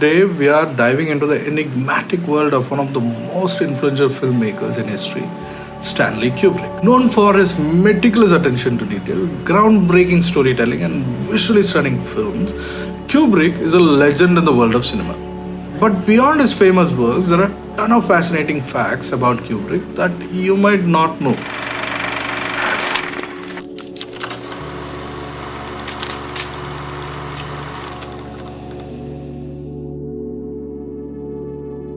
today we are diving into the enigmatic world of one of the most influential filmmakers in history, Stanley Kubrick. Known for his meticulous attention to detail, groundbreaking storytelling, and visually stunning films, Kubrick is a legend in the world of cinema. But beyond his famous works, there are a ton of fascinating facts about Kubrick that you might not know.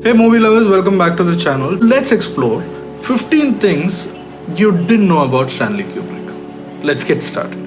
Hey movie lovers, welcome back to the channel. Let's explore 15 things you didn't know about Stanley Kubrick. Let's get started.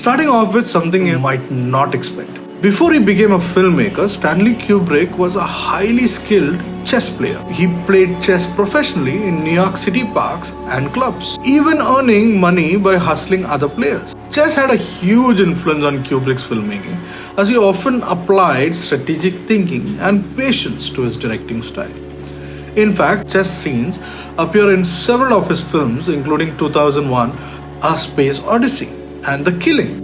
Starting off with something you might not expect. Before he became a filmmaker, Stanley Kubrick was a highly skilled chess player. He played chess professionally in New York City parks and clubs, even earning money by hustling other players. Chess had a huge influence on Kubrick's filmmaking, as he often applied strategic thinking and patience to his directing style. In fact, chess scenes appear in several of his films, including 2001, A Space Odyssey, and The Killing.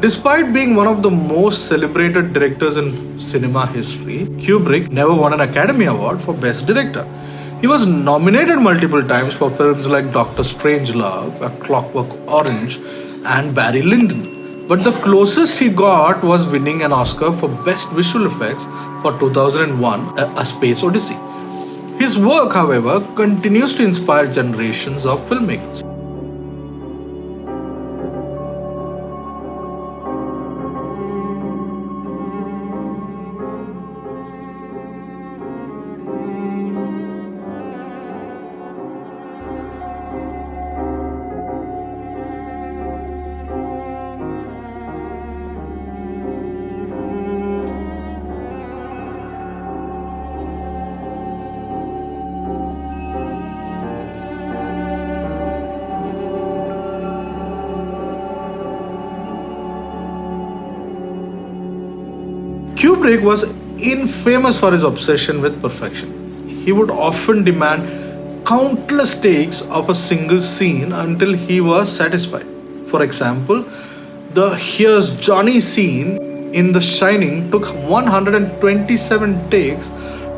Despite being one of the most celebrated directors in cinema history, Kubrick never won an Academy Award for Best Director. He was nominated multiple times for films like Doctor Strangelove, A Clockwork Orange, and Barry Lyndon. But the closest he got was winning an Oscar for Best Visual Effects for 2001, A Space Odyssey. His work, however, continues to inspire generations of filmmakers. Kubrick was infamous for his obsession with perfection. He would often demand countless takes of a single scene until he was satisfied. For example, the "Here's Johnny" scene in The Shining took 127 takes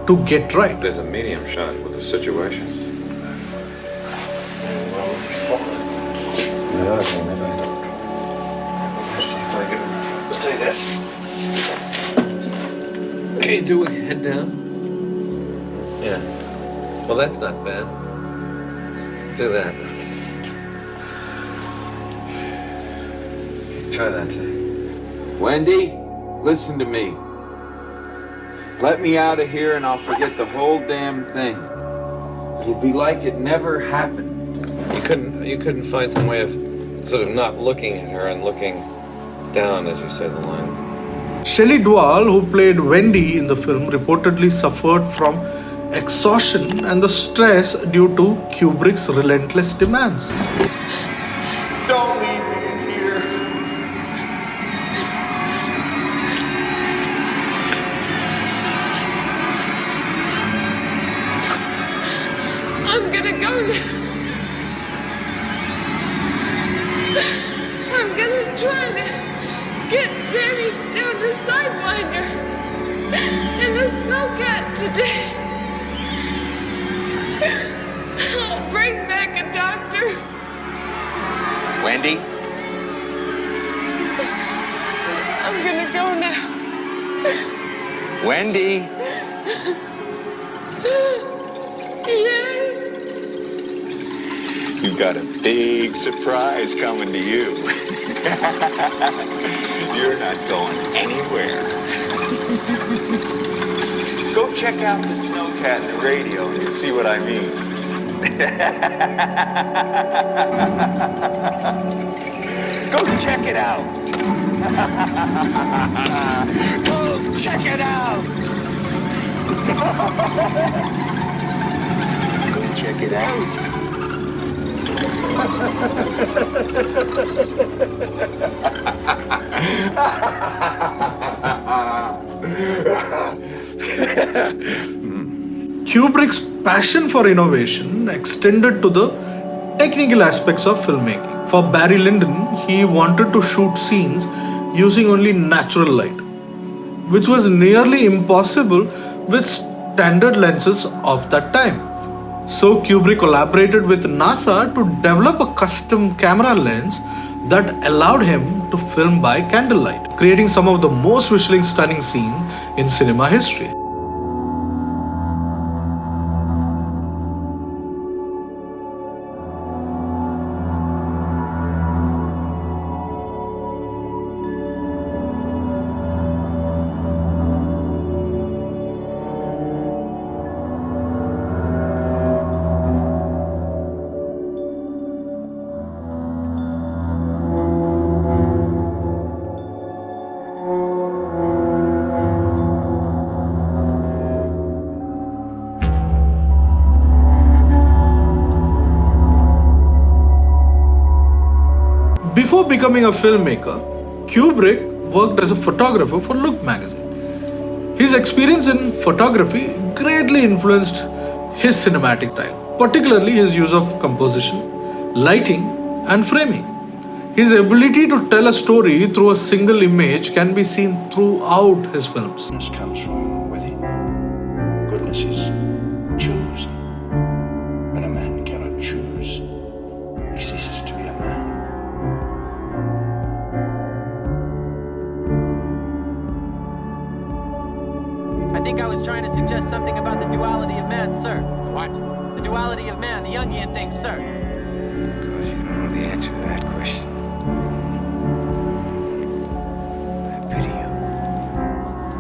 to get right. There's a medium shot with the situation. Yeah, maybe. Let's see if I can. Let's take that. Can you do it with your head down? Yeah. Well, that's not bad. Let's do that. Try that, Jay. Wendy, listen to me. Let me out of here and I'll forget the whole damn thing. It'll be like it never happened. You couldn't find some way of sort of not looking at her and looking down as you say the line. Shelley Duvall, who played Wendy in the film, reportedly suffered from exhaustion and the stress due to Kubrick's relentless demands. Don't leave me in here. I'm gonna go now. I'm gonna try to get Danny down to Sidewinder and the Snowcat today. I'll bring back a doctor. Wendy? I'm gonna go now. Wendy? Yes. You've got a big surprise coming to you. You're not going anywhere. Go check out the snowcat in the radio and you'll see what I mean. Go check it out. Go check it out. Go check it out. Kubrick's passion for innovation extended to the technical aspects of filmmaking. For Barry Lyndon, he wanted to shoot scenes using only natural light, which was nearly impossible with standard lenses of that time. So Kubrick collaborated with NASA to develop a custom camera lens that allowed him to film by candlelight, creating some of the most visually stunning scenes in cinema history. Before becoming a filmmaker, Kubrick worked as a photographer for Look magazine. His experience in photography greatly influenced his cinematic style, particularly his use of composition, lighting, and framing. His ability to tell a story through a single image can be seen throughout his films. Goodness comes from within. Goodness is chosen. When a man cannot choose, he ceases to be a man. I think I was trying to suggest something about the duality of man, sir. What? The duality of man, the Jungian thing, sir. Because you don't know the answer to that question. I pity you.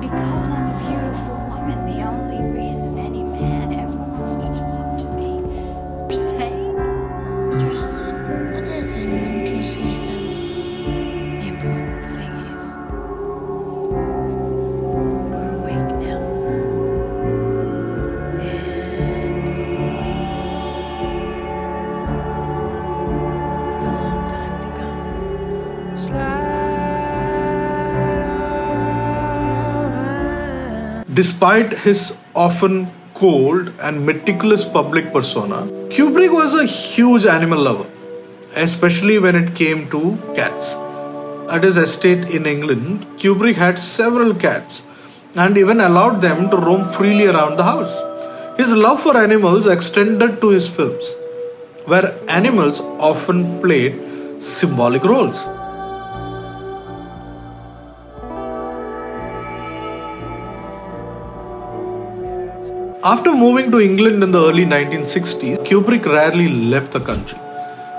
Because I'm a beautiful woman, the only reason any man ever wants to talk to me. Saying What is it when you say so? the important thing is we're awake now. And hopefully for a long time to come. Despite his often cold and meticulous public persona, Kubrick was a huge animal lover, especially when it came to cats. At his estate in England, Kubrick had several cats and even allowed them to roam freely around the house. His love for animals extended to his films, where animals often played symbolic roles. After moving to England in the early 1960s, Kubrick rarely left the country.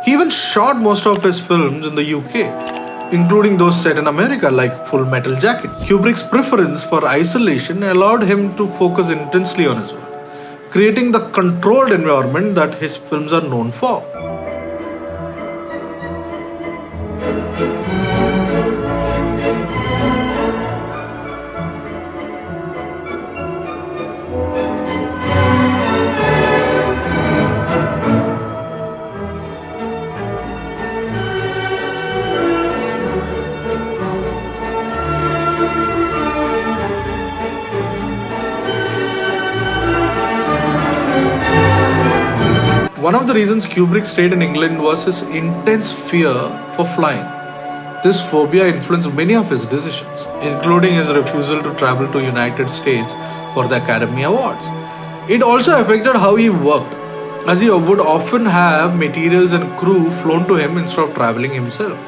He even shot most of his films in the UK, including those set in America like Full Metal Jacket. Kubrick's preference for isolation allowed him to focus intensely on his work, creating the controlled environment that his films are known for. One of the reasons Kubrick stayed in England was his intense fear for flying. This phobia influenced many of his decisions, including his refusal to travel to United States for the Academy Awards. It also affected how he worked, as he would often have materials and crew flown to him instead of traveling himself.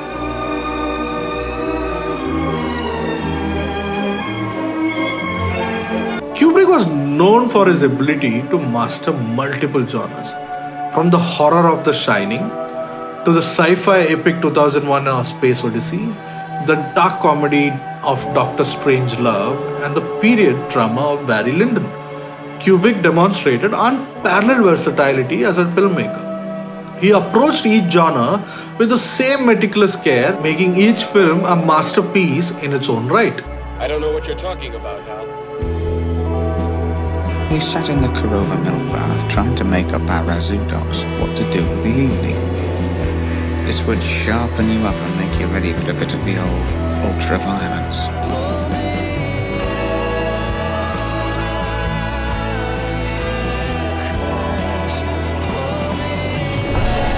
Kubrick was known for his ability to master multiple genres, from the horror of The Shining to the sci-fi epic 2001: A Space Odyssey. the dark comedy of Doctor Strangelove, and the period drama of Barry Lyndon. Kubrick demonstrated unparalleled versatility as a filmmaker. He approached each genre with the same meticulous care, making each film a masterpiece in its own right. I don't know what you're talking about, Hal. We sat in the Corova milk bar trying to make up our razoo docs what to do with the evening. This would sharpen you up and make you ready for a bit of the old ultra-violence.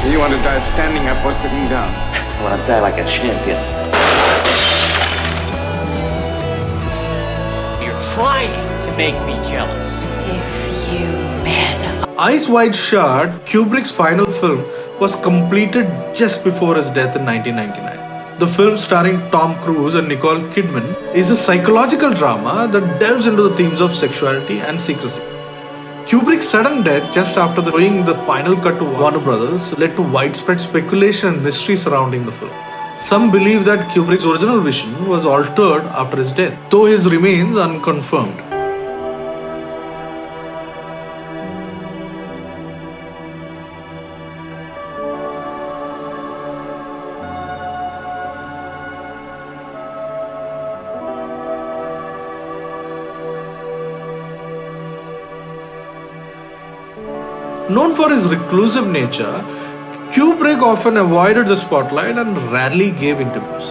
Do you want to die standing up or sitting down? I want to die like a champion. You're trying to make me jealous. If you men. Eyes Wide Shut, Kubrick's final film, was completed just before his death in 1999. The film, starring Tom Cruise and Nicole Kidman, is a psychological drama that delves into the themes of sexuality and secrecy. Kubrick's sudden death just after showing the final cut to Warner Brothers led to widespread speculation and mystery surrounding the film. Some believe that Kubrick's original vision was altered after his death, though his remains unconfirmed. Known for his reclusive nature, Kubrick often avoided the spotlight and rarely gave interviews.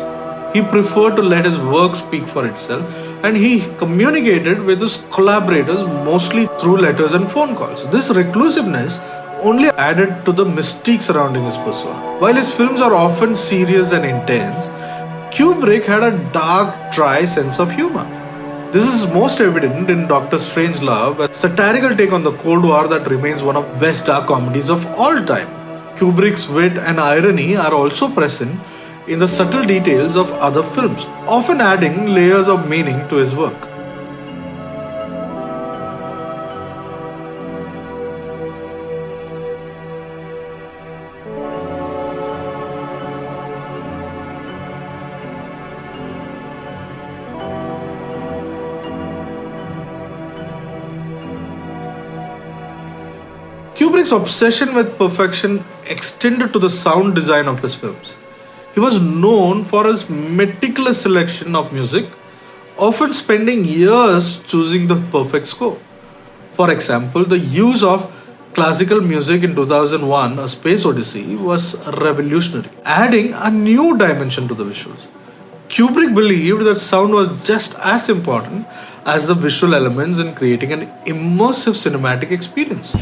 He preferred to let his work speak for itself, and he communicated with his collaborators mostly through letters and phone calls. This reclusiveness only added to the mystique surrounding his persona. While his films are often serious and intense, Kubrick had a dark, dry sense of humor. This is most evident in Doctor Strangelove, a satirical take on the Cold War that remains one of the best dark comedies of all time. Kubrick's wit and irony are also present in the subtle details of other films, often adding layers of meaning to his work. Kubrick's obsession with perfection extended to the sound design of his films. He was known for his meticulous selection of music, often spending years choosing the perfect score. For example, the use of classical music in 2001, A Space Odyssey, was revolutionary, adding a new dimension to the visuals. Kubrick believed that sound was just as important as the visual elements in creating an immersive cinematic experience.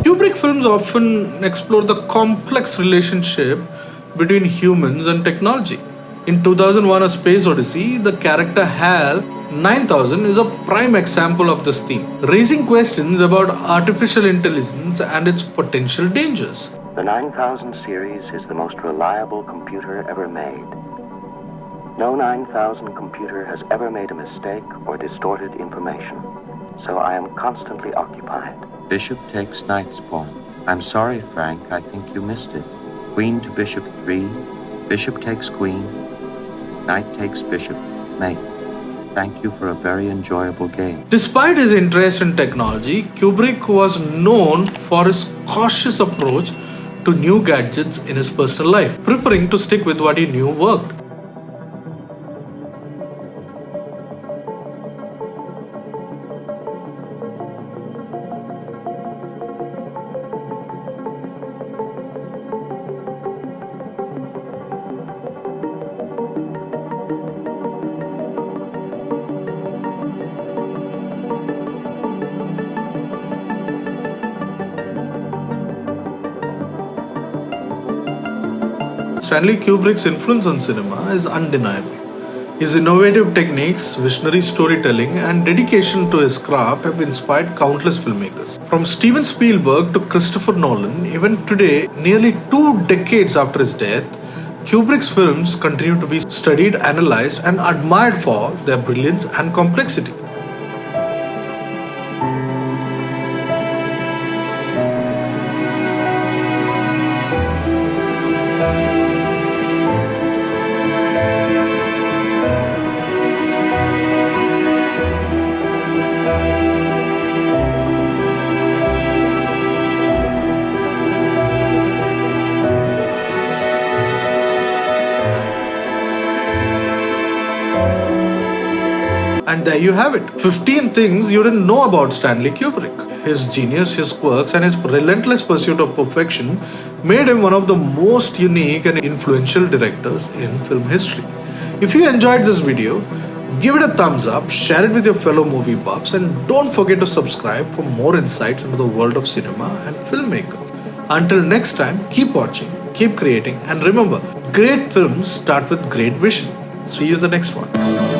Kubrick films often explore the complex relationship between humans and technology. In 2001, A Space Odyssey, the character HAL 9000 is a prime example of this theme, raising questions about artificial intelligence and its potential dangers. The 9000 series is the most reliable computer ever made. No 9000 computer has ever made a mistake or distorted information, so I am constantly occupied. Bishop takes knight's pawn. I'm sorry, Frank, I think you missed it. Queen to bishop 3, bishop takes queen, knight takes bishop, mate. Thank you for a very enjoyable game. Despite his interest in technology, Kubrick was known for his cautious approach to new gadgets in his personal life, preferring to stick with what he knew worked. Stanley Kubrick's influence on cinema is undeniable. His innovative techniques, visionary storytelling, and dedication to his craft have inspired countless filmmakers. From Steven Spielberg to Christopher Nolan, even today, nearly 2 decades after his death, Kubrick's films continue to be studied, analyzed, and admired for their brilliance and complexity. And there you have it, 15 things you didn't know about Stanley Kubrick. His genius, his quirks, and his relentless pursuit of perfection made him one of the most unique and influential directors in film history. If you enjoyed this video, give it a thumbs up, share it with your fellow movie buffs, and don't forget to subscribe for more insights into the world of cinema and filmmakers. Until next time, keep watching, keep creating, and remember, great films start with great vision. See you in the next one.